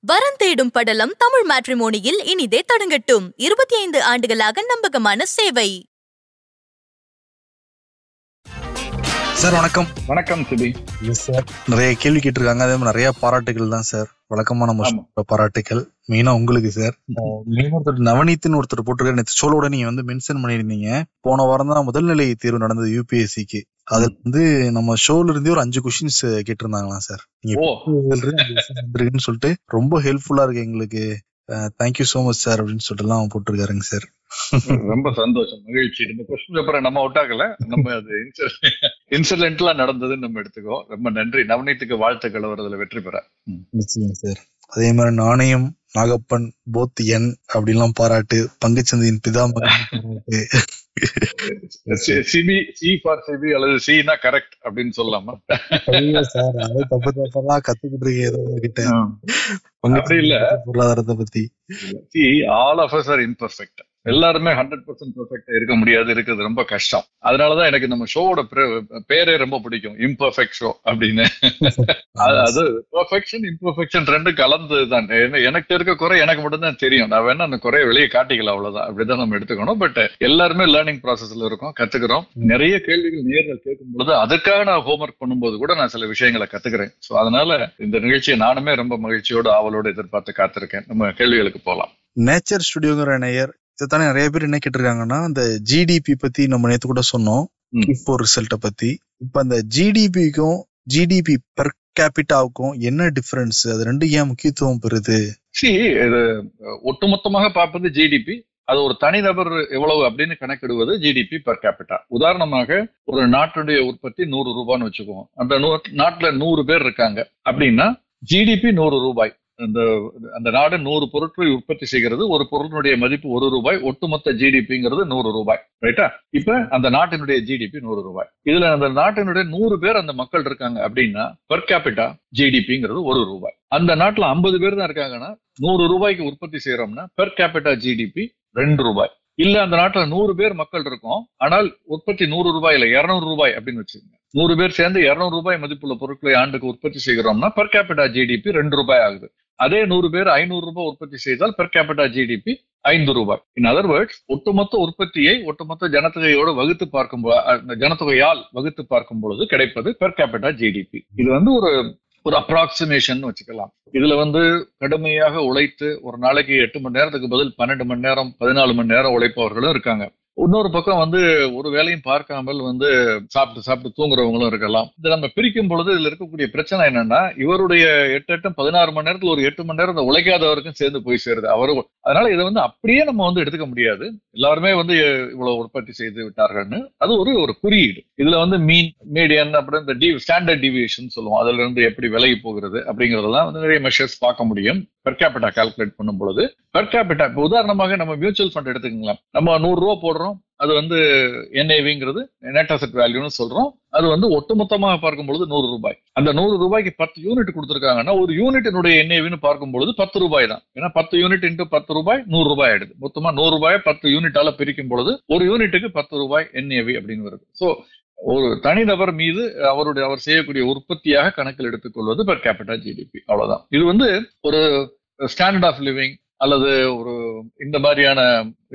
வரன் தேடும் படலம் தமிழ் மேட்ரிமோனியில் இனிதே தொடங்கட்டும். 25 ஆண்டுகளாக நம்பகமான சேவை. சார் வணக்கம். வணக்கம் சிபி. சார் நிறைய கேள்வி கேட்டிருக்காங்க, அதே மாதிரி நிறைய பாராட்டுகள் தான் சார். வழக்கமா நம்ம பாராட்டுகள் மெயினா உங்களுக்கு சார். நவநீத்னு ஒருத்தர் போட்டிருக்காரு, நேற்று சோலோட நீங்க வந்து மென்ஷன் பண்ணிருந்தீங்க. போன வாரம் தான் முதல்நிலை தேர்வு நடந்தது யூபிஎஸ்சிக்கு. அதுல வந்து நம்ம ஷோல இருந்தே ஒரு 5 கொஸ்டின்ஸ் கேட்டிருந்தாங்களாம் சார். நீங்க சொல்லிட்டு ரொம்ப ஹெல்ப்ஃபுல்லா இருக்கு எங்களுக்கு, தேங்க்யூ சோ மச் சார் அப்படின்னு சொல்லிட்டு எல்லாம் போட்டிருக்காருங்க சார். ரொம்ப சந்தோஷம், மகிழ்ச்சி. நம்ம கொஸ்டின் பேப்பரை நம்ம அவுட்டாக்கல, நம்ம அது இன்சிடென்ட்லா நடந்ததுன்னு நம்ம எடுத்துக்கோ. ரொம்ப நன்றி. நவநீத்துக்கு வாழ்த்துக்கள், அவர் அதுல வெற்றி பெற. நிச்சயம் சார். அதே மாதிரி நாணயம், நாகப்பன், போத் என் அப்படின்லாம் பாராட்டு, பங்குச்சந்தையின் பிதாமகன் சிபி, சி ஃபார் சிபி அல்லது சினா கரெக்ட் அப்படின்னு சொல்லலாமா? சார் அது தப்பு தப்பெல்லாம் கத்துக்கிட்டு இருக்கீங்க அப்படி இல்ல. பொருளாதாரத்தை பத்தி all of us are imperfect. எல்லாருமே 100% பெர்ஃபெக்ட்டா இருக்க முடியாது, இருக்கிறது ரொம்ப கஷ்டம். அதனாலதான் எனக்கு நம்ம ஷோவோட பேரே ரொம்ப பிடிக்கும், இம்பர்ஃபெக்ட் ஷோ அப்படின்னு. அது பெர்ஃபெக்ஷன் இம்பர்ஃபெக்ஷன் ரெண்டு கலந்துதான். எனக்கு இருக்க குறை எனக்கு மட்டும் தான் தெரியும், நான் வேணா அந்த குறைய வெளியே காட்டிக்கல, அவ்வளவுதான். அப்படிதான் நம்ம எடுத்துக்கணும். பட் எல்லாருமே லேர்னிங் ப்ராசஸ்ல இருக்கோம், கத்துக்கிறோம். நிறைய கேள்விகள் நேர்கள் கேட்கும் பொழுது அதுக்காக நான் ஹோம்ஒர்க் பண்ணும்போது கூட நான் சில விஷயங்களை கத்துக்கிறேன். சோ அதனால இந்த நிகழ்ச்சியை நானுமே ரொம்ப மகிழ்ச்சியோடு ஆவலோடு எதிர்பார்த்து காத்திருக்கேன். நம்ம கேள்விகளுக்கு போலாம். நேச்சர் ஸ்டுடியோங்கிற நேயர் இதுதானே நிறைய பேர் என்ன கேட்டிருக்காங்கன்னா, அந்த ஜிடிபி பத்தி நம்ம நேத்து கூட சொன்னோம், இப்போ ரிசல்ட்டை பத்தி. இப்ப அந்த ஜிடிபிக்கும் ஜிடிபி பெர் கேபிட்டாவுக்கும் என்ன டிஃபரன்ஸ், அது ரெண்டு ஏன் முக்கியத்துவம் பெறுது? இது ஒட்டுமொத்தமாக பார்ப்பது ஜிடிபி, அது ஒரு தனிநபர் எவ்வளவு அப்படின்னு கணக்கிடுவது ஜிடிபி பெர் கேபிட்டா. உதாரணமாக ஒரு நாட்டுடைய உற்பத்தி 100 ரூபான்னு வச்சுக்குவோம். அந்த நாட்டுல 100 பேர் இருக்காங்க அப்படின்னா ஜிடிபி 100 ரூபாய். அந்த நாடு 100 பொருட்களை உற்பத்தி செய்கிறது, ஒரு பொருளினுடைய மதிப்பு 1 ரூபாய், ஒட்டுமொத்த ஜிடிபிங்கிறது 100 ரூபாய். ரைட்டா? இப்ப அந்த நாட்டினுடைய ஜிடிபி 100 ரூபாய். இதுல அந்த நாட்டினுடைய 100 பேர் அந்த மக்கள் இருக்காங்க அப்படின்னா பெர் கேபிட்டா ஜிடிபிங்கிறது 1 ரூபாய். அந்த நாட்டுல 50 பேர் தான் இருக்காங்கன்னா 100 ரூபாய்க்கு உற்பத்தி செய்யறோம்னா பெர் கேபிட்டா ஜிடிபி 2 ரூபாய். இல்ல அந்த நாட்டுல 100 பேர் மக்கள் இருக்கும், ஆனால் உற்பத்தி 100 ரூபாய் இல்ல 200 ரூபாய் அப்படின்னு வச்சுக்கோங்க. 100 பேர் சேர்ந்து 200 ரூபாய் மதிப்புள்ள பொருட்களை ஆண்டுக்கு உற்பத்தி செய்கிறோம்னா பெர் கேபிட்டா ஜிடிபி 2 ரூபாய் ஆகுது. அதே 100 பேர் 500 ரூபாய் உற்பத்தி செய்தால் பெர் கேபிட்டா ஜிடிபி 5 ரூபாய். இன் அதர் வேர்ட்ஸ், ஒட்டுமொத்த உற்பத்தியை ஒட்டுமொத்த ஜனத்தொகையோடு வகுத்து பார்க்கும்போது, ஜனத்தொகையால் வகுத்து பார்க்கும் பொழுது கிடைப்பது பெர் கேபிட்டா ஜிடிபி. இது வந்து ஒரு அப்ராக்சிமேஷன் வச்சுக்கலாம். இதுல கடுமையாக உழைத்து ஒரு நாளைக்கு 8 மணி நேரத்துக்கு பதில் 12 மணி நேரம் 14 மணி நேரம் உழைப்பவர்களும் இருக்காங்க. இன்னொரு பக்கம் ஒரு வேலையும் பார்க்காமல் சாப்பிட்டு தூங்குறவங்களும் இருக்கலாம். இதை நம்ம பிரிக்கும் பொழுது இதுல இருக்கக்கூடிய பிரச்சனை என்னன்னா, இவருடைய 8 16 மணி நேரத்துல ஒரு 8 மணி நேரம் உழைக்காதவருக்கும் சேர்ந்து போய் சேருது. அதனால இதை அப்படியே நம்ம எடுத்துக்க முடியாது. எல்லாருமே இவ்வளவு உற்பத்தி செய்து விட்டார்கள்னு. அது ஒரு குறியீடு. இதுல மீன், மீடியன், அப்புறம் இந்த ஸ்டாண்டர்ட் டிவியேஷன் சொல்லுவோம், அதுல இருந்து எப்படி விலகி போகிறது அப்படிங்கறதெல்லாம் நிறைய மெஷர்ஸ் பார்க்க முடியும் பெர் கேபிட்டா கால்குலேட் பண்ணும் பொழுது. பெர் கேபிட்டா இப்ப உதாரணமாக நம்ம மியூச்சுவல் ஃபண்ட் எடுத்துக்கலாம். நம்ம 100 ரூபா போடுறோம், அது NAVங்கிறது நெட் அசெட் வேல்யூன்னு சொல்றோம். அது ஒட்டுமொத்தமாக பார்க்கும் பொழுது 100 ரூபாய். அந்த 100 ரூபாய்க்கு 10 யூனிட் கொடுத்துருக்காங்கன்னா ஒரு யூனிட்டினுடைய NAVன்னு பார்க்கும் பொழுது 10 ரூபாய் தான். ஏன்னா 10 யூனிட் இன்ட்டு 10 ரூபாய் 100 ரூபாய் ஆயிடுது. மொத்தமா 100 ரூபாய் 10 யூனிட்டால பிரிக்கும் பொழுது ஒரு யூனிட்டுக்கு 10 ரூபாய் NAV அப்படின்னு வருது. சோ ஒரு தனிநபர் மீது அவர் செய்யக்கூடிய உற்பத்தியாக கணக்கில் எடுத்துக்கொள்வது பெர் கேபிட்டா ஜிடிபி. அவ்வளவுதான். இது ஒரு ஸ்டாண்டர்ட் ஆஃப் லிவிங் அல்லது இந்த மாதிரியான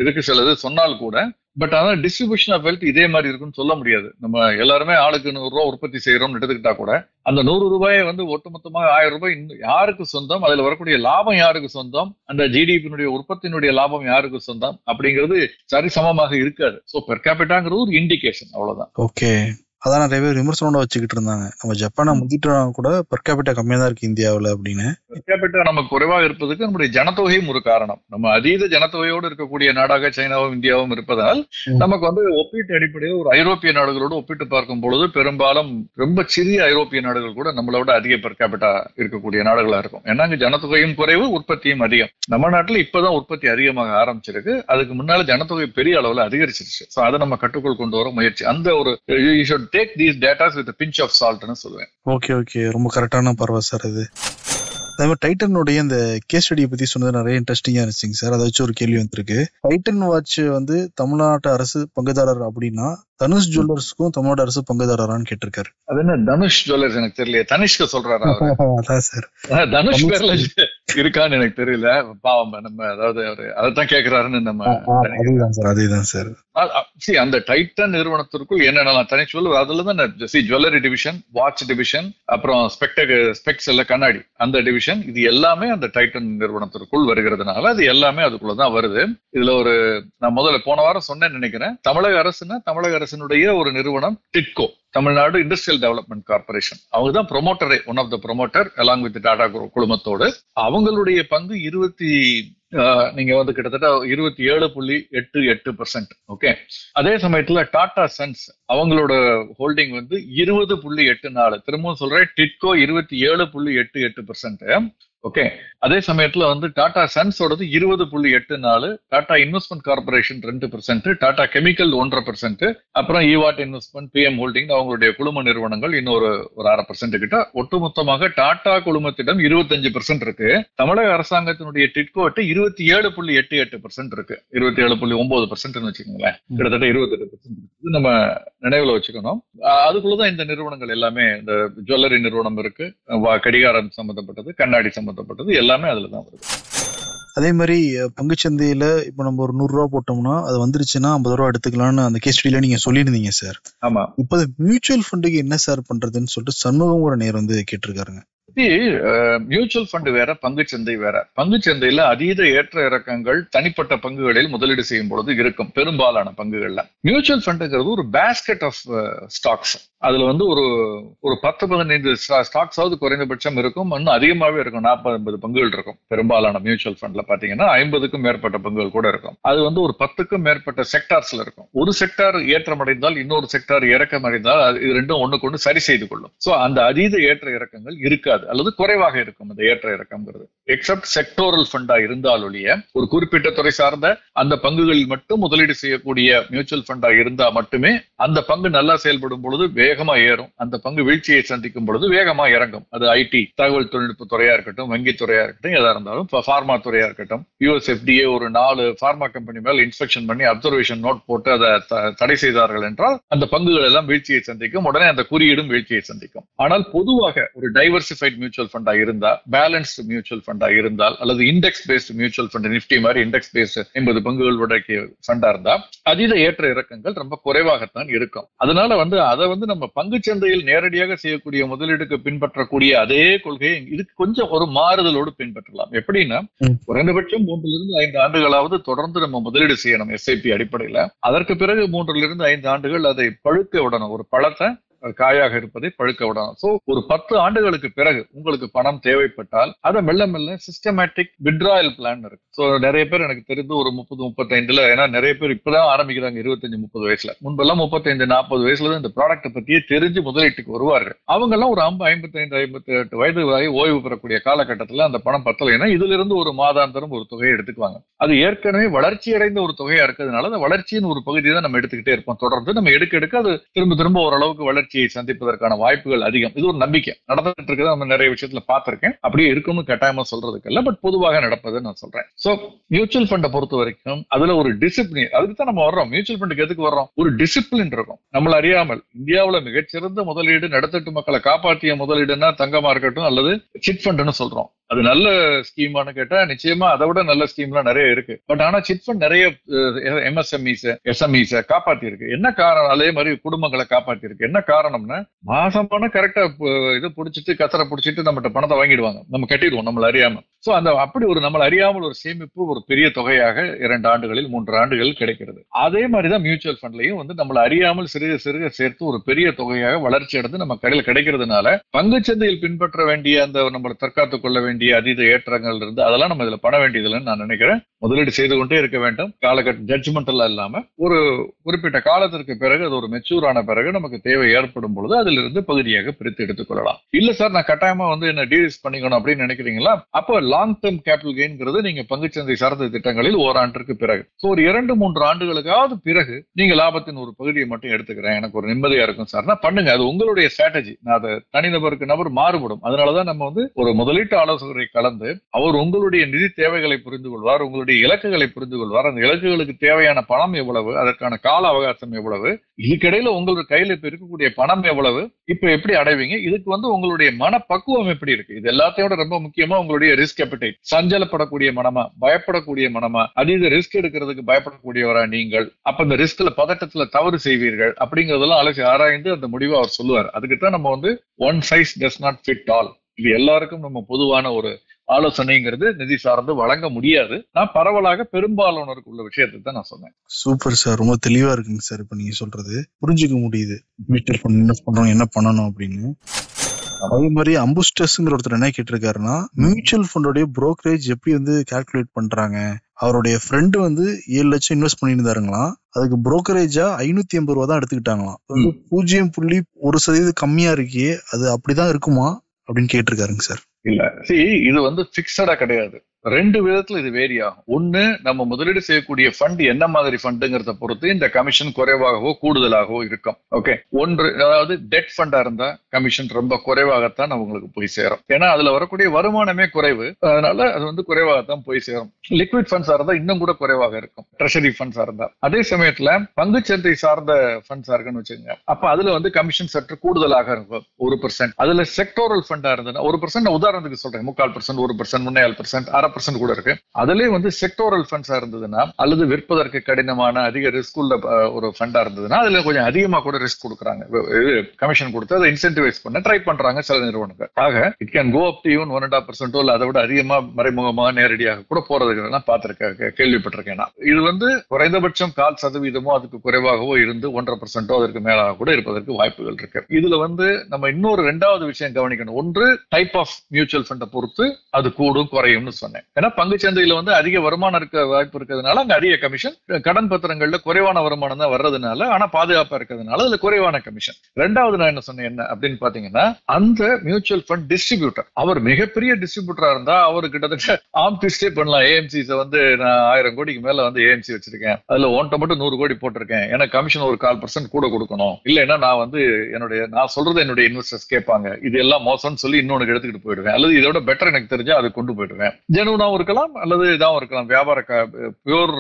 இதுக்கு சிலது சொன்னால் கூட, பட் ஆனா டிஸ்ட்ரிபியூஷன் ஆஃப் வெல்த் இதே மாதிரி இருக்குன்னு சொல்ல முடியாது. நம்ம எல்லாருமே ஆளுக்கு 100 ரூபாய் உற்பத்தி செய்யறோம்னு எடுத்துக்கிட்டா கூட அந்த 100 ரூபாயை ஒட்டுமொத்தமாக 1000 ரூபாய் யாருக்கு சொந்தம், அதுல வரக்கூடிய லாபம் யாருக்கு சொந்தம், அந்த ஜிடிபியினுடைய உற்பத்தியினுடைய லாபம் யாருக்கு சொந்தம் அப்படிங்கிறது சரிசமமாக இருக்காது. சோ பெர் கேபிட்டாங்கிறது ஒரு இண்டிகேஷன், அவ்வளவுதான். ஓகே, அதான் நிறைய பேர் விமர்சனோட வச்சுக்கிட்டு இருந்தாங்க, நம்ம ஜப்பானை முந்திட்டு கூட பெர் கேபிட்டா கம்மியா தான் இருக்கு இந்தியாவில் அப்படின்னு. பெர் கேபிட்டா நமக்கு குறைவாக இருப்பதுக்கு நம்முடைய ஜனத்தொகையும் ஒரு காரணம். நம்ம அதீத ஜனத்தொகையோடு இருக்கக்கூடிய நாடாக சைனாவும் இந்தியாவும் இருப்பதால் நமக்கு ஒப்பீட்டு அடிப்படையில் ஒரு ஐரோப்பிய நாடுகளோடு ஒப்பிட்டு பார்க்கும் பொழுது பெரும்பாலும் ரொம்ப சிறிய ஐரோப்பிய நாடுகள் கூட நம்மளை விட அதிக பெர் கேபிட்டா இருக்கக்கூடிய நாடுகளா இருக்கும். ஏன்னா அங்க ஜனத்தொகையும் குறைவு, உற்பத்தியும் அதிகம். நம்ம நாட்டுல இப்பதான் உற்பத்தி அதிகமாக ஆரம்பிச்சிருக்கு, அதுக்கு முன்னால ஜனத்தொகை பெரிய அளவுல அதிகரிச்சிருச்சு. சோ அதை நம்ம கட்டுக்குள் கொண்டு வர முயற்சி, அந்த take these data with a pinch of salt ன்னு சொல்லுவேன். ஓகே, ரொம்ப கரெக்டான பார்வை சார் இது. அதே மாதிரி டைட்டனுடைய இந்த கேஸ் ஸ்டடியை பத்தி சொன்னது நிறைய இன்ட்ரெஸ்டிங்கா இருந்துச்சுங்க சார். அதை வச்சு ஒரு கேள்வி வந்திருக்கு. டைட்டன் வாட்ச் தமிழ்நாட்டு அரசு பங்குதாரர் அப்படின்னா தனுஷ் ஜுவல்லர்ஸ்க்கும் தமிழ்நாடு அரசு பங்குதாரரான்னு கேட்டிருக்காரு. அது என்ன தனுஷ் ஜுவல்லர்ஸ் எனக்கு தெரியல, தனிஷ்க சொல்றாரா? அதான் சார், தனுஷ் பேர்ல இருக்கான்னு எனக்கு தெரியல. பாவம், நம்ம அதாவது அவரு அதைத்தான் கேட்கிறாருன்னு நம்ம அதேதான் சார். அந்த டைட்டன் நிறுவனத்திற்குள் என்னென்ன தனி சொல்லுவது, அதுலதான் ஜுவல்லரி டிவிஷன், வாட்ச் டிவிஷன், அப்புறம் ஸ்பெக்ஸ் எல்லாம் கண்ணாடி அந்த டிவிஷன், இது எல்லாமே அந்த டைட்டன் நிறுவனத்திற்குள் வருகிறதுனால அது எல்லாமே அதுக்குள்ளதான் வருது. இதுல நான் முதல்ல போன வாரம் சொன்னேன்னு நினைக்கிறேன், தமிழக அரசினுடைய ஒரு நிறுவனம் TIDCO, Tamil Nadu industrial development corporation, அவங்க தான் ப்ரொமோட்டரே, one of the promoter along with Tata குழுமத்தோடு. அவங்களுடைய பங்கு நீங்க கிட்டத்தட்ட 27.88%. ஓகே. அதே சமயத்துல டாடா சன்ஸ் அவங்களோட ஹோல்டிங் 20.84. திரும்பவும் சொல்றேன், டிட்கோ 27.88%. ஓகே. அதே சமயத்துல டாடா சன்ஸோடது 20.84, Tata investment corporation 2%, Tata chemical 1.5%, அப்புறம் ஈவாட் இன்வெஸ்ட்மெண்ட், பிஎம் ஹோல்டிங் அவங்களுடைய குழும நிறுவனங்கள் இன்னொரு 0.5% கிட்ட. ஒட்டுமொத்தமாக டாடா குழுமத்திடம் 25% இருக்கு. தமிழக அரசாங்கத்தினுடைய டிட்கோட்டு 27.88% இருக்கு. 27.9% வச்சுக்கோங்களேன், கிட்டத்தட்ட 28%. இது நம்ம நினைவுல வச்சுக்கணும். அதுக்குள்ளதான் இந்த நிறுவனங்கள் எல்லாமே, இந்த ஜுவல்லரி நிறுவனம் இருக்கு, கடிகாரம் சம்பந்தப்பட்டது, கண்ணாடி சம்பந்தப்பட்டது, எல்லாமே அதுலதான் வருது. அதே மாதிரி பங்குச்சந்தையில இப்ப நம்ம ஒரு 100 ரூபா போட்டோம்னா அது வந்துருச்சுன்னா 50 ரூபா எடுத்துக்கலாம்னு அந்த கேஸ் ஸ்டடியில நீங்க சொல்லியிருந்தீங்க சார். ஆமா. இப்ப மியூச்சுவல் ஃபண்டுக்கு என்ன சார் பண்றதுன்னு சொல்லிட்டு சண்முகம் ஒரு நேர் கேட்டிருக்காருங்க. மியூச்சுவல் ஃபண்ட் வேற, பங்குச்சந்தை வேற. பங்குச்சந்தையில அதீத ஏற்ற இறக்கங்கள் தனிப்பட்ட பங்குகளில் முதலீடு செய்யும் பொழுது இருக்கும், பெரும்பாலான பங்குகள்ல. மியூச்சுவல் ஃபண்டுங்கிறது ஒரு பேஸ்கெட் ஆஃப் ஸ்டாக்ஸ். அதுல ஒரு 10-15 ஸ்டாக்ஸாவது குறைந்தபட்சம் இருக்கும், இன்னும் அதிகமாவே இருக்கும், 40-50 பங்குகள் இருக்கும். பெரும்பாலான மியூச்சுவல் ஃபண்ட்ல பாத்தீங்கன்னா 50க்கும் மேற்பட்ட பங்குகள் கூட இருக்கும். அது ஒரு 10க்கும் மேற்பட்ட செக்டார்ஸ்ல இருக்கும். ஒரு செக்டார் ஏற்றமடைந்தால் இன்னொரு செக்டார் இறக்கம் அடைந்தால் இது ரெண்டும் ஒண்ணுக்கு ஒண்ணு சரி செய்து கொள்ளும். சோ அந்த அதீத ஏற்ற இறக்கங்கள் இருக்காது, அல்லது குறைவாக இருக்கும் அந்த ஏற்ற இறக்கம்ங்கிறது. எக்ஸப்ட் செக்டோரல் ஃபண்டா இருந்தால் ஒழிய, ஒரு குறிப்பிட்ட துறை சார்ந்த அந்த பங்குகளில் மட்டும் முதலீடு செய்யக்கூடிய மியூச்சுவல் ஃபண்டா இருந்தா மட்டுமே அந்த பங்கு நல்லா செயல்படும் பொழுது வேகமா ஏறும், அந்த பங்கு வீழ்ச்சியை சந்திக்கும் பொழுது வேகமா இறங்கும். அது ஐடி, தகவல் தொழில்நுட்ப துறையா இருக்கட்டும், வங்கி துறையா இருக்கட்டும், எதா இருந்தாலும், ஃபார்மா துறையா இருக்கட்டும், யுஎஸ்எஃப்டிஏ ஒரு 4 ஃபார்மா கம்பெனி மேல இன்ஸ்பெக்ஷன் பண்ணி அப்சர்வேஷன் நோட் போட்டு அதை தடை செய்தார்கள் என்றால் அந்த பங்குகள் எல்லாம் வீழ்ச்சியை சந்திக்கும், உடனே அந்த குறியீடும் வீழ்ச்சியை சந்திக்கும். ஆனால் பொதுவாக ஒரு டைவர்சிஃபைட் மியூச்சுவல் ஃபண்டா இருந்தா, பேலன்ஸ்டு மியூச்சுவல் ஃபண்டா இருந்தால், அல்லது index paste mutual fund, Nifty மாதிரி இண்டெக்ஸ் பேஸ்ட் 80 பங்குகள் உடைய ஃபண்டா இருந்தா அதீத ஏற்ற இறக்கங்கள் ரொம்ப குறைவாகத்தான் இருக்கும். அதனால அதை நம்ம பங்குச்சந்தையில் நேரடியாக செய்யக்கூடிய முதலீடுக்கு பின்பற்றக்கூடிய அதே கொள்கையை இதுக்கு கொஞ்சம் ஒரு மாறுதலோடு பின்பற்றலாம். எப்படின்னா, குறைந்தபட்சம் 3-5 ஆண்டுகளாவது தொடர்ந்து நம்ம முதலீடு செய்யணும் எஸ்ஐபி அடிப்படையில. அதற்கு பிறகு 3-5 ஆண்டுகள் அதை பழுக்க விடணும், ஒரு பழத்தை காயாக இருப்பதை பழுக்க விடணும். சோ ஒரு 10 ஆண்டுகளுக்கு பிறகு உங்களுக்கு பணம் தேவைப்பட்டால் அதை மெல்ல மெல்ல சிஸ்டமேட்டிக் வித்ட்ராயல் பிளான் இருக்கு. சோ நிறைய பேர் எனக்கு தெரிந்து ஒரு 30-35, ஏன்னா நிறைய பேர் இப்பதான் ஆரம்பிக்கிறாங்க 25-30 வயசுல. முன்பெல்லாம் 35-40 வயசுல இந்த ப்ராடக்ட் பத்தியே தெரிஞ்சு முதலீட்டுக்கு வருவார்கள். அவங்க எல்லாம் ஒரு 55-58 வயது வரை ஓய்வு பெறக்கூடிய காலகட்டத்துல அந்த பணம் பத்தலைன்னா இதுல இருந்து ஒரு மாதாந்தரம் ஒரு தொகையை எடுத்துக்குவாங்க. அது ஏற்கனவே வளர்ச்சி அடைந்த ஒரு தொகையா இருக்கிறதுனால அந்த வளர்ச்சியின் ஒரு பகுதியை தான் நம்ம எடுத்துக்கிட்டே இருப்போம். தொடர்ந்து நம்ம எடுக்க அது திரும்ப ஓரளவுக்கு வளர்ச்சியை சந்திப்பதற்கான வாய்ப்புகள் அதிகம். இது ஒரு நம்பிக்கை நடந்துட்டு இருக்கிறது, நம்ம நிறைய விஷயத்துல பார்த்திருக்கேன். அப்படியே இருக்கும்னு கட்டாயமா சொல்றதுக்கு இல்ல, பட் பொதுவாக நடப்பதை நான் சொல்றேன். சோ மியூச்சுவல் ஃபண்டை பொறுத்த வரைக்கும் அதுல ஒரு டிசிப்ளின், அதுக்கு தான் நம்ம வர்றோம். மியூச்சுவல் ஃபண்டுக்கு எதுக்கு வர்றோம்? ஒரு டிசிப்ளின் இருக்கும். நம்மள அறியாமல் இந்தியாவுல மிகச்சிறந்த முதலீடு, நடுத்தட்டு மக்களை காப்பாற்றிய முதலீடுன்னா தங்கமா இருக்கட்டும் அல்லது சிட் ஃபண்ட்னு சொல்றோம். அது நல்ல ஸ்கீமானு கேட்டா நிச்சயமா அதை விட நல்ல ஸ்கீம்லாம் நிறைய இருக்கு. பட் ஆனா சிட் ஃபண்ட் நிறைய எஸ்எம்இஸ் காப்பாத்தி இருக்கு. என்ன காரணம்? அதே மாதிரி குடும்பங்களை காப்பாத்தி இருக்கு. என்ன காரணம்னா, மாசமான கரெக்டா இது புடிச்சிட்டு கசரை புடிச்சிட்டு நம்மகிட்ட பணத்தை வாங்கிடுவாங்க, நம்ம கட்டிடுவோம் நம்மள அறியாம. சோ அந்த அப்படி ஒரு நம்மள அறியாமல் ஒரு சேமிப்பு ஒரு பெரிய தொகையாக 2 ஆண்டுகளில் 3 ஆண்டுகள் கிடைக்கிறது. அதே மாதிரிதான் மியூச்சுவல் ஃபண்ட்லயும் நம்மள அறியாமல் சிறுக சிறுக சேர்த்து ஒரு பெரிய தொகையாக வளர்ச்சி அடைந்து நம்ம கடையில் கிடைக்கிறதுனால பங்குச்சந்தையில் பின்பற்ற வேண்டிய அந்த நம்மளை தற்காத்துக் கொள்ள வேண்டிய அதீத ஏற்றங்கள் இருந்து அதெல்லாம் நம்ம இதுல பண்ண வேண்டியதுன்னு நான் நினைக்கிறேன். முதலீடு செய்து கொண்டே இருக்க வேண்டும். காலகட்ட ஜட்ஜ்மெண்ட் எல்லாம் இல்லாம ஒரு குறிப்பிட்ட காலத்திற்கு பிறகு அது ஒரு மெச்சூர் ஆன பிறகு நமக்கு தேவை ஏற்படும் பொழுது அதிலிருந்து பகுதியாக பிரித்து எடுத்துக் கொள்ளலாம். இல்ல சார் நான் கட்டாயமா என்ன டீரிஸ்க் பண்ணிக்கணும் அப்படின்னு நினைக்கிறீங்களா, அப்போ லாங் டேர்ம் கேபிட்டல் கெயின்ங்கிறது நீங்க பங்குச்சந்தை சார்ந்த திட்டங்களில் ஓராண்டிற்கு பிறகு ஒரு 2-3 ஆண்டுகளுக்காவது பிறகு நீங்க லாபத்தின் ஒரு பகுதியை மட்டும் எடுத்துக்கிறேன், எனக்கு ஒரு நிம்மதியா இருக்கும் சார்னா பண்ணுங்க. அது உங்களுடைய ஸ்ட்ராட்டஜி. அதை தனிநபருக்கு நபர் மாறுபடும். அதனாலதான் நம்ம ஒரு முதலீட்டு ஆலோசகரை கலந்து அவர் உங்களுடைய நிதி தேவைகளை புரிந்து கொள்வார், உங்களுடைய தன்னுடைய இலக்குகளை புரிந்து கொள்வார். அந்த இலக்குகளுக்கு தேவையான பணம் எவ்வளவு, அதற்கான கால அவகாசம் எவ்வளவு, இதுக்கிடையில உங்களுடைய கையில இப்ப இருக்கக்கூடிய பணம் எவ்வளவு, இப்ப எப்படி அடைவீங்க, இதுக்கு உங்களுடைய மனப்பக்குவம் எப்படி இருக்கு, இது எல்லாத்தையோட ரொம்ப முக்கியமா உங்களுடைய ரிஸ்க் appetite, சஞ்சலப்படக்கூடிய மனமா, பயப்படக்கூடிய மனமா, அதீத ரிஸ்க் எடுக்கிறதுக்கு பயப்படக்கூடியவரா நீங்கள், அப்ப இந்த ரிஸ்க்ல பதட்டத்துல தவறு செய்வீர்கள் அப்படிங்கறதெல்லாம் அலசி ஆராய்ந்து அந்த முடிவை அவர் சொல்லுவார். அதுக்குத்தான் நம்ம one size does not fit all, இது எல்லாருக்கும் நம்ம பொதுவான ஒரு ஆலோசனைங்கிறது நிதி சார்ந்து வழங்க முடியாது. நான் பரவலாக பெரும்பாலானோருக்கு உள்ள விஷயத்தை தான் நான் சொன்னேன். சூப்பர் சார், ரொம்ப தெளிவா இருக்குங்க சார். இப்ப நீங்க சொல்றது புரிஞ்சுக்க முடியுது, மியூச்சுவல் ஃபண்ட் இன்வெஸ்ட் பண்றோம் என்ன பண்ணணும் அப்படின்னு. அதே மாதிரி அம்புஸ்டர்ஸ்ங்கிற ஒருத்தர் என்ன கேட்டிருக்காருன்னா, மியூச்சுவல் ஃபண்டோடைய புரோக்கரேஜ் எப்படி கால்குலேட் பண்றாங்க, அவருடைய ஃப்ரெண்டு 7 லட்சம் இன்வெஸ்ட் பண்ணியிருந்தாருங்களாம், அதுக்கு புரோக்கரேஜா 580 ரூபா தான் எடுத்துக்கிட்டாங்களாம். 0.1% கம்மியா இருக்கே, அது அப்படிதான் இருக்குமா அப்படின்னு கேட்டிருக்காருங்க சார். இல்ல, இது பிக்சடா கிடையாது. ரெண்டு விதத்துல இது வேரி ஆகும். ஒண்ணு, நம்ம முதலீடு செய்யக்கூடிய ஃபண்ட் என்ன மாதிரி ஃபண்டுங்கிறத பொறுத்து இந்த கமிஷன் குறைவாகவோ கூடுதலாகவோ இருக்கும். ஓகே, ஒன்று, அதாவது டெட் ஃபண்டா இருந்தா கமிஷன் ரொம்ப குறைவாகத்தான் உங்களுக்கு போய் சேரும். ஏன்னா அதுல வரக்கூடிய வருமானமே குறைவு, அதனால அது குறைவாகத்தான் போய் சேரும். லிக்விட் ஃபண்ட்ஸா இருந்தா இன்னும் கூட குறைவாக இருக்கும், ட்ரெஷரி ஃபண்ட்ஸா இருந்தா. அதே சமயத்துல பங்குச்சந்தை சார்ந்த ஃபண்ட்ஸா இருக்குன்னு வச்சுக்கோங்க, அப்ப அதுல கமிஷன் சற்று கூடுதலாக இருக்கும், 1%. அதுல செக்டோரல் ஃபண்டா இருந்ததுன்னா 1%, உதாரணத்துக்கு சொல்றேன், 3/4%, 1%, 3.5%, 0.5% கூட இருக்கு. அதுலயே செக்டோரல் ஃபண்ட்ஸா இருந்ததுன்னா, அல்லது விற்பதற்கு கடினமான அதிக ரிஸ்க் உள்ள ஒரு ஃபண்டா இருந்ததுன்னா அதுல கொஞ்சம் அதிகமா கூட ரிஸ்க் கொடுக்குறாங்க, கமிஷன் கொடுத்து அதை இன்சென்டிவைஸ் பண்ண ட்ரை பண்றாங்க சில நிறுவனங்கள். ஆக it can go up to even 1.5% இல்ல அதை விட அதிகமா மறைமுகமாக நேரடியாக கூட போறதுக்கு பார்த்திருக்கேன், கேள்விப்பட்டிருக்கேன். இது குறைந்தபட்சம் 0.25% அதுக்கு குறைவாகவோ இருந்து 1.5% அதற்கு மேலாக கூட இருப்பதற்கு வாய்ப்புகள் இருக்கு. இதுல நம்ம இன்னொரு ரெண்டாவது விஷயம் கவனிக்கணும். ஒன்று, டைப் ஆஃப் மியூச்சுவல் ஃபண்டை பொறுத்து அது கூடும் குறையும்னு சொன்னேன். ஏன்னா பங்கு சந்தையில அதிக வருமானம் இருக்க வாய்ப்பு இருக்கிறதுனால அங்க அதிக கமிஷன், கடன் பத்திரங்கள்ல குறைவான வருமானம் தான் வர்றதுனால, ஆனா பாதுகாப்பா இருக்கிறதுனால அதுல குறைவான கமிஷன். ரெண்டாவது நான் என்ன சொன்னேன் என்ன அப்படின்னு பாத்தீங்கன்னா, அந்த மியூச்சுவல் ஃபண்ட் டிஸ்ட்ரிபியூட்டர் அவர் மிகப்பெரிய டிஸ்ட்ரிபியூட்டரா இருந்தா அவர் கிட்டத்தட்ட ஆம்பிஸ்டே பண்ணலாம். ஏஎம்சிஸ் நான் 1000 கோடிக்கு மேல ஏஎம்சி வச்சிருக்கேன், அதுல ஒன்ட்ட மட்டும் 100 கோடி போட்டிருக்கேன், எனக்கு கமிஷன் ஒரு 0.25% கூட கொடுக்கணும், இல்லைன்னா நான் நான் சொல்றது என்னுடைய இன்வெஸ்டர்ஸ் கேட்பாங்க, இது எல்லாம் மோசம்னு சொல்லி இன்னொன்னு எடுத்துக்கிட்டு போயிடுவேன், அல்லது இதோட பெட்டர் எனக்கு தெரிஞ்சா அதை கொண்டு போயிடுவேன். ஜெனுவனாவும் இருக்கலாம் அல்லது இதாவும் இருக்கலாம், பியூர்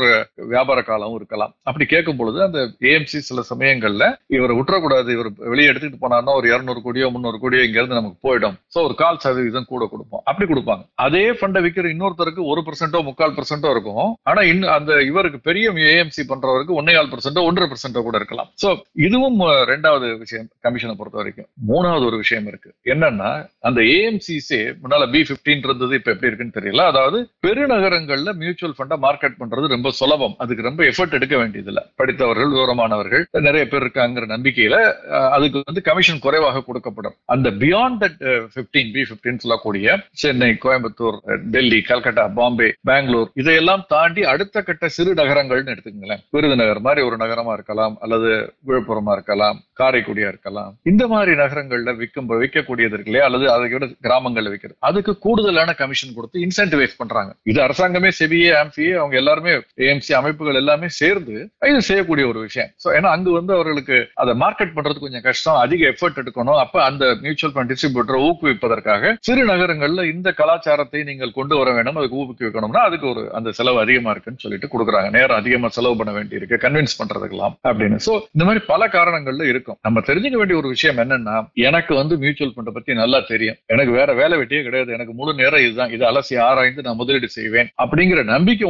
வியாபார காலமும் இருக்கலாம். அப்படி கேட்கும் பொழுது அந்த ஏஎம்சி சில சமயங்கள்ல இவரை விட்டுறக்கூடாது, இவர் வெளியே எடுத்துட்டு போனார்னா ஒரு 200 கோடியோ 300 கோடியோ இங்க இருந்து நமக்கு போயிடும், சோ ஒரு 0.25% கூட கொடுப்போம், அப்படி கொடுப்பாங்க. அதே ஃபண்டை விற்கிற இன்னொருத்தருக்கு 1%, 3/4% இருக்கும், ஆனா அந்த இவருக்கு பெரிய ஏஎம்சி பண்றவருக்கு 1.5%, 1.5% கூட இருக்கலாம். சோ இதுவும் ரெண்டாவது விஷயம் கமிஷனை பொறுத்த வரைக்கும். மூணாவது ஒரு விஷயம் இருக்கு, என்னன்னா அந்த ஏஎம்சிஸே முன்னால B15 இருந்தது, இப்ப எப்படி இருக்குன்னு தெரியல. அதாவது பெருநகரங்கள்ல மியூச்சுவல் ஃபண்டை மார்க்கெட் பண்றது ரொம்ப சுலபம், அதுக்கு ரொம்ப எஃபர்ட் எடுக்க வேண்டியது இல்ல, படித்தவர்கள் விவரமானவர்கள் நிறைய பேர் இருக்காங்கிற நம்பிக்கையில அதுக்கு கமிஷன் குறைவாக கொடுக்கப்படும். அந்த பியாண்ட் தட் B15 சொல்லக்கூடிய சென்னை, கோயம்புத்தூர், டெல்லி, கல்கட்டா, பாம்பே, பெங்களூர், இதையெல்லாம் தாண்டி அடுத்த கட்ட சிறு நகரங்கள்னு எடுத்துக்கங்களேன், விருதுநகர் மாதிரி ஒரு நகரமா இருக்கலாம், அல்லது விழுப்புரமா இருக்கலாம், காரைக்குடியா இருக்கலாம், இந்த மாதிரி நகரங்கள்ல விற்கக்கூடியது இருக்கு இல்லையா, அல்லது அதை விட கிராமங்கள்ல விற்கிறது, அதுக்கு கூடுதலான கமிஷன் கொடுத்து இன்சென்டிவைஸ் பண்றாங்க. இது அரசாங்கமே, செபிஏ, ஆம்ஃபிஏ, அவங்க எல்லாருமே, ஏஎம்சி அமைப்புகள் எல்லாமே சேர்ந்து இது செய்யக்கூடிய ஒரு விஷயம். ஏன்னா அங்கு அவர்களுக்கு அதை மார்க்கெட் பண்றது கொஞ்சம் கஷ்டம், அதிக எஃபர்ட் எடுக்கணும். அப்ப அந்த மியூச்சுவல் ஃபண்ட் டிஸ்ட்ரிபியூட்டரை ஊக்குவிப்பதற்காக சிறு நகரங்கள்ல இந்த கலாச்சாரத்தை நீங்கள் கொண்டு வர வேண்டும், அதுக்கு ஊக்குவிக்கணும்னா அதுக்கு அந்த செலவு அதிகமா இருக்குன்னு சொல்லிட்டு கொடுக்குறாங்க, நேரம் அதிகமா செலவு பண்ண வேண்டி இருக்கு கன்வின்ஸ் பண்றதுக்கெல்லாம் அப்படின்னு. சோ இந்த மாதிரி பல காரணங்கள்ல இருக்கும். நம்ம தெரிஞ்சுக்க வேண்டிய ஒரு விஷயம் என்னன்னா, எனக்கு மியூச்சுவல் ஃபண்டை பத்தி நல்லா தெரியும், எனக்கு வேற வேலை வெட்டியே கிடையாது, எனக்கு முழு நேரம் இதுதான், இதை அலசி ஆராய்ந்து நான் முதலீடு செய்வேன் அப்படிங்கிற நம்பிக்கை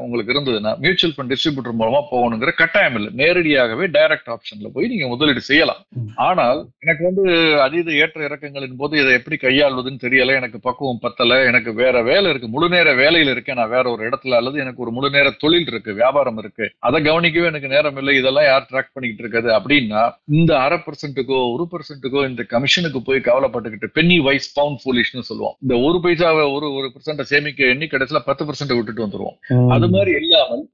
உங்களுக்கு இருந்ததுன்னா மியூச்சுவல் ஃபண்ட் டிஸ்ட்ரிபியூட்டர் மூலமா போகணுங்கிற கட்டாயம் இல்லை, நேரடியாகவே டைரக்ட் ஆப்ஷன்ல போய் நீங்க முதலீடு செய்யலாம். ஆனால் எனக்கு அதீத ஏற்ற இறக்கங்களின் போது இதை எப்படி கையாள்வதுன்னு தெரியல, எனக்கு பக்குவம் பத்தல, எனக்கு வேற வேலை இருக்கு, முழு நேர வேலையில இருக்கேன் நான் வேற ஒரு இடத்துல, அல்லது எனக்கு ஒரு முழு நேர தொழில் இருக்கு, வியாபாரம் இருக்கு, அதை கவனிக்கவே எனக்கு நேரம் இல்லை, இதெல்லாம் யார் ட்ராக் பண்ணிக்கிட்டு இருக்காது அப்படின்னா, இந்த 0.5%க்கோ 1%க்கோ இந்த கமிஷனுக்கு போய் கவலைப்பட்டுக்கிட்டு பென்னி வைஸ் பவுண்ட் ஃபூலிஷ்னு சொல்லுவோம், இந்த 1 பைசாவை 1% சேமிக்க எண்ணி கடைசியில 10% விட்டுட்டு வந்துருவோம். அது மாதிரி இல்லாமல்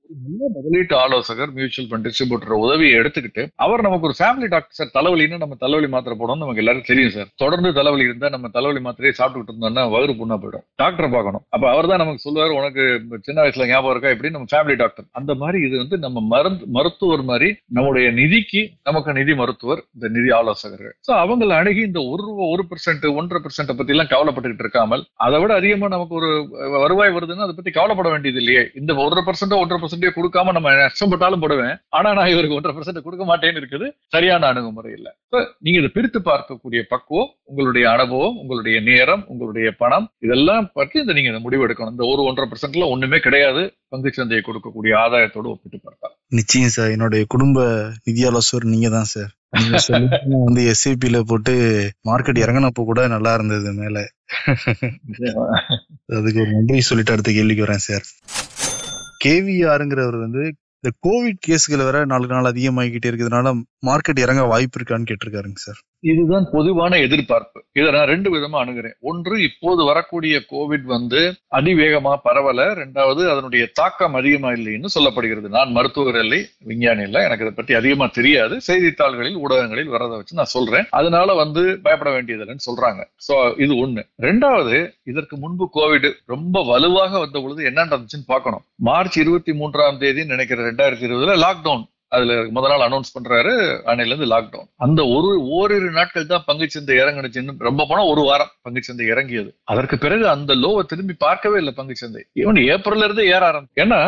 முதலீட்டு ஆலோசகர், மியூச்சுவல் ஃபண்ட் டிஸ்ட்ரிபியூட்டர் உதவியை எடுத்துக்கிட்டு, அவர் நமக்கு ஒரு ஃபேமிலி டாக்டர். சார் தலைவலின்னு நம்ம தலைவலி மாத்திரை போடணும், நமக்கு எல்லாரும் தெரியும் சார், தொடர்ந்து தலைவலி இருந்தா நம்ம தலைவலி மாத்திரையை சாப்பிட்டுட்டு இருந்தோம்னா வயிறு புண்ணா போயிடும், டாக்டரை பார்க்கணும். அப்ப அவர் தான் நமக்கு சொல்லுவார், உனக்கு சின்ன வயசுல ஞாபகம் இருக்கா இப்படி, நம்ம ஃபேமிலி டாக்டர். அந்த மாதிரி இது நம்ம மருத்துவர் மாதிரி, நம்முடைய நிதிக்கு நமக்கு நிதி மருத்துவர், இந்த நிதி ஆலோசகர்கள். சோ அவங்களை அணுகி இந்த 1%, 1.5% பத்தி எல்லாம் கவலைப்பட்டுக்கிட்டு இருக்காமல், அதை விட அதிகமா நமக்கு ஒரு வருவாய் வருதுன்னா அதை பத்தி கவலைப்பட வேண்டியது இல்லையே. இந்த 1% கொடுக்காம நம்ம நஷ்டப்பட்டாலும் படுவேன், ஆனா நான் இவருக்கு 1% கொடுக்க மாட்டேன்னு இருக்குது சரியான அணுகுமுறை இல்லை. நீங்க இதை பிரித்து பார்க்கக்கூடிய பக்குவம், உங்களுடைய அனுபவம், உங்களுடைய நேரம், உங்களுடைய பணம், இதெல்லாம் பற்றி நீங்க இந்த முடிவு எடுக்கணும். இந்த 1-1.5% ஒண்ணுமே கிடையாது பங்கு சந்தையை கொடுக்கக்கூடிய ஆதாயத்தோடு ஒப்பிட்டு பார்த்தா. நிச்சயம் சார், என்னுடைய குடும்ப நிதி ஆலோசகர் நீங்க தான் சார். வந்து எஸ்ஐபில போட்டு மார்க்கெட் இறங்கினப்போ கூட நல்லா இருந்தது மேல. அதுக்கு ஒரு நன்றி சொல்லிட்டு அடுத்த கேள்விக்கு வரேன் சார். கேவிஆருங்கிறவர் வந்து இந்த கோவிட் கேஸ்கள் வேற நாளுக்கு நாள் அதிகமாகிக்கிட்டே இருக்கிறதுனால மார்க்கெட் இறங்க வாய்ப்பு இருக்கான்னு கேட்டிருக்காருங்க சார். இதுதான் பொதுவான எதிர்பார்ப்பு. இதை நான் 2 விதமா அணுகிறேன். ஒன்று, இப்போது வரக்கூடிய கோவிட் அதிவேகமா பரவல. 2வது, அதனுடைய தாக்கம் அதிகமா இல்லைன்னு சொல்லப்படுகிறது. நான் மருத்துவர் இல்லை, விஞ்ஞானி இல்லை, எனக்கு இதை பற்றி அதிகமா தெரியாது. செய்தித்தாள்களில் ஊடகங்களில் வரதை வச்சு நான் சொல்றேன். அதனால பயப்பட வேண்டியதில்லைன்னு சொல்றாங்க. சோ இது ஒண்ணு. 2வது, இதற்கு முன்பு கோவிட் ரொம்ப வலுவாக வந்த பொழுது என்ன நடந்துச்சுன்னு பார்க்கணும். மார்ச் 23ஆம் தேதி நினைக்கிற 2020 லாக்டவுன். அதுல முதல் நாள் அனௌன்ஸ் பண்றாரு, அன்னையில இருந்து லாக்டவுன். அந்த ஓரிரு நாட்கள் தான் பங்குச்சந்தை இறங்குனுச்சுன்னு, ரொம்ப போனா ஒரு வாரம் பங்குச்சந்தை இறங்கியது. அதற்கு பிறகு அந்த லோவை திரும்பி பார்க்கவே இல்லை பங்குச்சந்தை. ஈவன் ஏப்ரல்ல இருந்து ஏற ஆரம்பிச்சு. ஏன்னா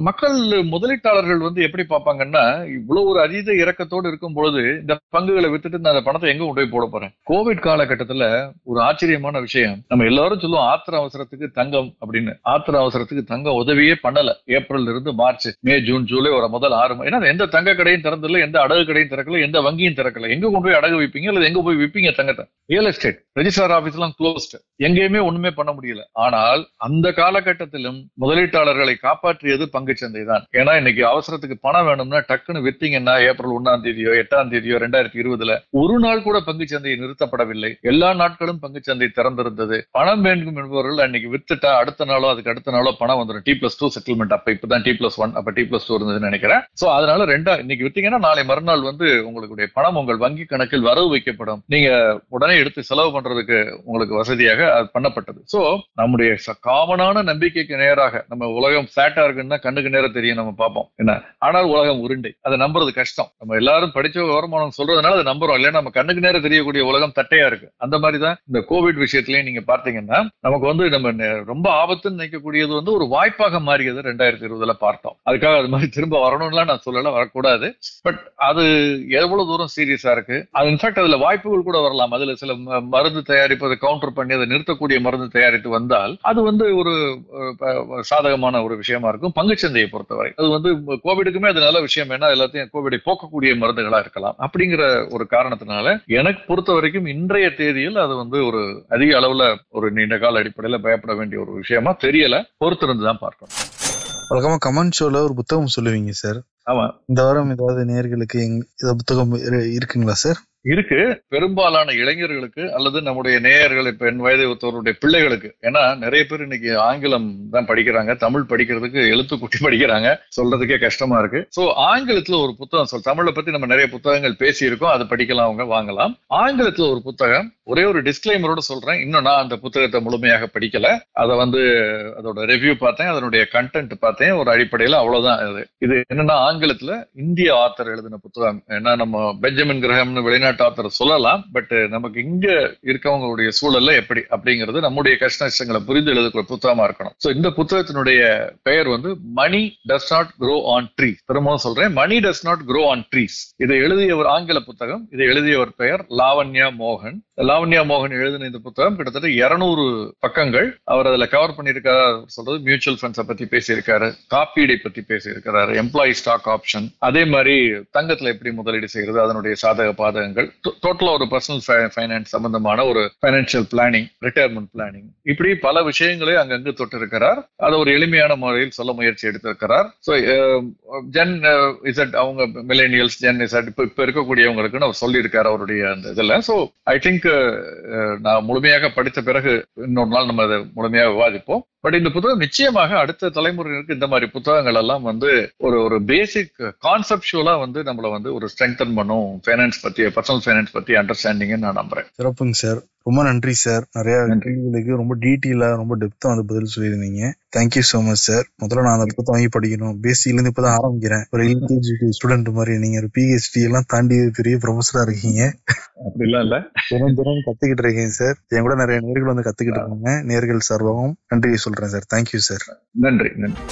மக்கள், முதலீட்டாளர்கள் எப்படி பார்ப்பாங்கன்னா, இவ்வளவு ஒரு அதீத இறக்கத்தோடு இருக்கும் பொழுது இந்த பங்குகளை வித்துட்டு நான் அந்த பணத்தை எங்க கொண்டு போய் போட போறேன். கோவிட் காலகட்டத்துல ஒரு ஆச்சரியமான விஷயம், நம்ம எல்லாரும் சொல்லுவோம் ஆத்திர அவசரத்துக்கு தங்கம் அப்படின்னு. ஆத்திர அவசரத்துக்கு தங்கம் உதவியே பண்ணல. ஏப்ரல் இருந்து மார்ச், மே, ஜூன், ஜூலை ஒரு முதல் 6 மாதம். ஏன்னா எந்த தங்க கடையும் திறந்தில்ல, எந்த அடகு கடையும் திறக்கல, எந்த வங்கியும் திறக்கல. எங்க கொண்டு போய் அடகு வைப்பீங்க அல்லது எங்க போய் விற்பீங்க தங்கத்தை? ரியல் எஸ்டேட் ரெஜிஸ்ட்ரார் ஆபீஸ் எல்லாம் க்ளோஸ்ட். எங்கேயுமே ஒண்ணுமே பண்ண முடியல. ஆனால் அந்த காலகட்டத்திலும் முதலீட்டாளர்களை காப்பாற்றியது பங்குச்சந்தை தான். ஏன்னா இன்னைக்கு அவசரத்துக்கு பணம் வேணும்னா டக்குன்னு வித்தீங்கன்னா ஏப்ரல் 1ஆம் தேதியோ 8ஆம் தேதியோ 2020 ஒரு நாள் கூட பங்குச்சந்தை நிறுத்தப்படவில்லை. எல்லா நாட்களும் பங்குச்சந்தை திறந்திருந்தது. பணம் வேண்டும் என்பவர்கள் அன்னைக்கு வித்துட்டா அடுத்த நாளோ அதுக்கு அடுத்த நாளோ பணம் வந்துடும். T+2 settlement. அப்ப இப்பதான் T+1, அப்ப T+2 இருந்ததுன்னு நினைக்கிறேன். சோ அதனால இன்னைக்கு வித்தீங்கன்னா நாளை மறுநாள் உங்களுடைய பணம் உங்கள் வங்கி கணக்கில் வரவு வைக்கப்படும். நீங்க உடனே எடுத்து செலவு பண்றதுக்கு உங்களுக்கு வசதியாக அது பண்ணப்பட்டது. சோ நம்முடைய காமனான நம்பிக்கைக்கு நேராக, நம்ம உலகம் பிளாட்டா இருக்குன்னா கண்ணுக்கு நேரம் தெரியும், நம்ம பார்ப்போம் என்ன. ஆனால் உலகம் உருண்டை, அதை நம்புறது கஷ்டம். நம்ம எல்லாரும் படிச்ச வருமானம் சொல்றதுனால அதை நம்புறோம். இல்லையா நம்ம கண்ணுக்கு நேரம் தெரியக்கூடிய உலகம் தட்டையா இருக்கு. அந்த மாதிரிதான் இந்த கோவிட் விஷயத்திலயும் நீங்க பார்த்தீங்கன்னா நமக்கு நம்ம ரொம்ப ஆபத்துன்னு நினைக்கக்கூடியது ஒரு வாய்ப்பாக மாறியது 2020 பார்த்தோம். அதுக்காக அது மாதிரி திரும்ப வரணும்லாம் நான் சொல்லல, வரக்கூடாது. பட் அது எவ்வளவு தூரம் சீரியஸா இருக்கு, அது இன்ஃபேக்ட் அதுல வாய்ப்புகள் கூட வரலாம். அதுல சில மருந்து தயாரிப்பதை கவுண்டர் பண்ணி அதை நிறுத்தக்கூடிய மருந்து தயாரித்து வந்தால் அது ஒரு சாதகமான ஒரு விஷயமா இருக்கும் பங்குச்சந்தையை பொறுத்தவரை. அது கோவிடுக்குமே அது நல்ல விஷயம். ஏன்னா எல்லாத்தையும் கோவிடை போக்கக்கூடிய மருந்துகளா இருக்கலாம். அப்படிங்கிற ஒரு காரணத்தினால எனக்கு பொறுத்த வரைக்கும் இன்றைய தேதியில் அது ஒரு அதிக அளவுல ஒரு நீண்ட கால அடிப்படையில பயப்பட வேண்டிய ஒரு விஷயமா தெரியல. பொறுத்திருந்துதான் பார்க்கணும். வழக்கமா கமெண்ட் ஷோல ஒரு புத்தகம் சொல்லுவீங்க சார். ஆமா, இந்த வாரம் ஏதாவது நேயர்களுக்கு இந்த புத்தகம் இருக்குங்களா சார்? இருக்கு. பெரும்பாலான இளைஞர்களுக்கு அல்லது நம்முடைய நேயர்கள், இப்ப என் வயதை ஒருத்தவருடைய பிள்ளைகளுக்கு. ஏன்னா நிறைய பேர் இன்னைக்கு ஆங்கிலம் தான் படிக்கிறாங்க, தமிழ் படிக்கிறதுக்கு எழுத்து கூட்டி படிக்கிறாங்க, சொல்றதுக்கே கஷ்டமா இருக்கு. சோ ஆங்கிலத்துல ஒரு புத்தகம் தமிழை பத்தி நம்ம நிறைய புத்தகங்கள் பேசி இருக்கோம், அதை படிக்கலாம், அவங்க வாங்கலாம். ஆங்கிலத்துல ஒரு புத்தகம், ஒரே ஒரு டிஸ்க்ளைமரோட சொல்றேன், இன்னும் நான் அந்த புத்தகத்தை முழுமையாக படிக்கல. அதை அதோட ரிவ்யூ பார்த்தேன், அதனுடைய கண்டென்ட் பார்த்தேன், ஒரு அடிப்படையில அவ்வளவுதான். இது என்னன்னா ஆங்கிலத்துல இந்திய ஆத்தர் எழுதின புத்தகம். ஏன்னா நம்ம பெஞ்சமின் கிரஹாம்னு வெளிநாட்டு ஆத்தர் சொல்லலாம், பட் நமக்கு இங்க இருக்கவங்களுடைய சூழல்ல எப்படி அப்படிங்கிறது நம்முடைய கஷ்ட நஷ்டங்களை புரிந்து எழுதுகிற புத்தகமா இருக்கணும். சோ இந்த புத்தகத்தினுடைய பெயர் money does not grow on trees. திரும்பவும் சொல்றேன், money does not grow on trees. இதை எழுதியவர், ஆங்கில புத்தகம், இதை எழுதியவர் பெயர் லாவண்யா மோகன். லாவண்யா மோகன் எழுதின இந்த புத்தகம் கிட்டத்தட்ட 200 பக்கங்கள். அவர் அதுல கவர் பண்ணியிருக்காரு. சொல்றது மியூச்சுவல் ஃபண்ட்ஸை பத்தி பேசியிருக்காரு, காப்பீடை பத்தி பேசியிருக்கிறாரு, எம்ப்ளாயி ஸ்டாக் ஆப்ஷன், அதே மாதிரி தங்கத்துல எப்படி முதலீடு செய்யறது, அதனுடைய சாதக பாதகங்கள், டோட்டலா ஒரு பர்சனல் ஃபைனான்ஸ் சம்பந்தமான ஒரு ஃபைனான்சியல் பிளானிங், ரிட்டையர்மெண்ட் பிளானிங், இப்படி பல விஷயங்களை அங்கங்கு தொட்டு இருக்கிறார். அதை ஒரு எளிமையான முறையில் சொல்ல முயற்சி எடுத்திருக்கிறார். ஸோ ஜென் இசட், அவங்க மில்லேனியல்ஸ், ஜென் இசட் இப்ப இருக்கக்கூடியவங்களுக்குன்னு அவர் சொல்லியிருக்காரு அவருடைய அந்த இதுல. ஸோ ஐ திங்க் நான் முழுமையாக படித்த பிறகு இன்னொரு நாள் நம்ம அதை முழுமையாக விவாதிப்போம். பட் இந்த புத்தகம் நிச்சயமாக அடுத்த தலைமுறையினருக்கு இந்த மாதிரி புத்தகங்கள் எல்லாம் ஒரு பேசிக் கான்செப்சுவலா நம்மள ஒரு ஸ்ட்ரெங்தன் பண்ணும், ஃபைனான்ஸ் பத்தி, பர்சனல் ஃபைனான்ஸ் பத்தி அண்டர்ஸ்டாண்டிங் நான் நம்புறேன். சிறப்புங்க சார். ரொம்ப நன்றி சார். நிறைய கேள்விகளுக்கு ரொம்ப டீட்டெயிலா ரொம்ப டெப்தா வந்து பதில் சொல்லியிருந்தீங்க. Thank you so much sir. முதல்ல நான் அந்த புத்தகம் வாங்கி படிக்கணும். பேசிக்ல இருந்து இப்பதான் ஆரம்பிக்கிறேன். ஒரு எல்கேஜி ஸ்டூடெண்ட் மாதிரி நீங்க ஒரு பிஹெச்டி எல்லாம் தாண்டி பெரிய ப்ரொஃபஸரா இருக்கீங்க. அப்படிலாம் இல்ல, தினம் கத்துக்கிட்டு இருக்கேன் சார். என் கூட நிறைய நேர்கள் வந்து கத்துக்கிட்டு இருக்காங்க. நேர்கள் சார்பாகவும் நன்றி சொல்றேன் சார். Thank you sir. நன்றி நன்றி.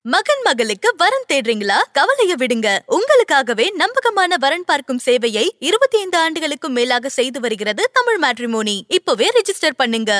மகன் மகளுக்கு வரன் தேடுறீங்களா? கவலைய விடுங்க. உங்களுக்காகவே நம்பகமான வரன் பார்க்கும் சேவையை 25 ஆண்டுகளுக்கும் மேலாக செய்து வருகிறது தமிழ் மேட்ரிமோனி. இப்பவே ரெஜிஸ்டர் பண்ணுங்க.